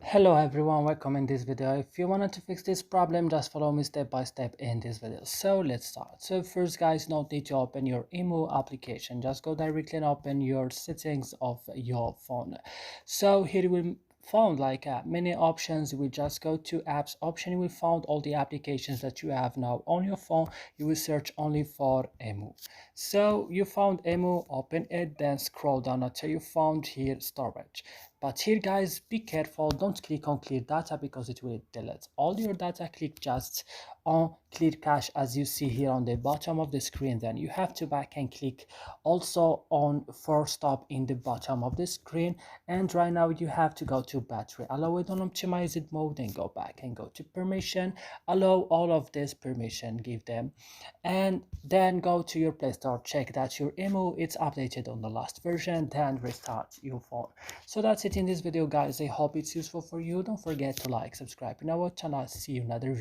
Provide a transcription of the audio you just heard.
Hello everyone, welcome in this video. If you wanted to fix this problem, just follow me step by step in this video. So let's start. So first guys, don't need to open your Emu application. Just go directly and open your settings of your phone. So here you will found many options. You will just go to apps option. You will find all the applications that you have now on your phone. You will search only for Emu. So you found Emu, open it, then scroll down until you found here storage. But here guys, be careful, don't click on clear data because it will delete all your data. Click just on clear cache as you see here on the bottom of the screen. Then you have to back and click also on force stop in the bottom of the screen. And right now you have to go to battery, allow it on optimized mode, then go back and go to permission, allow all of this permission, give them, and then go to your Play Store, check that your Emu is updated on the last version, then restart your phone. So that's it in this video guys. I hope it's useful for you. Don't forget to like, subscribe in our channel. See you in another video.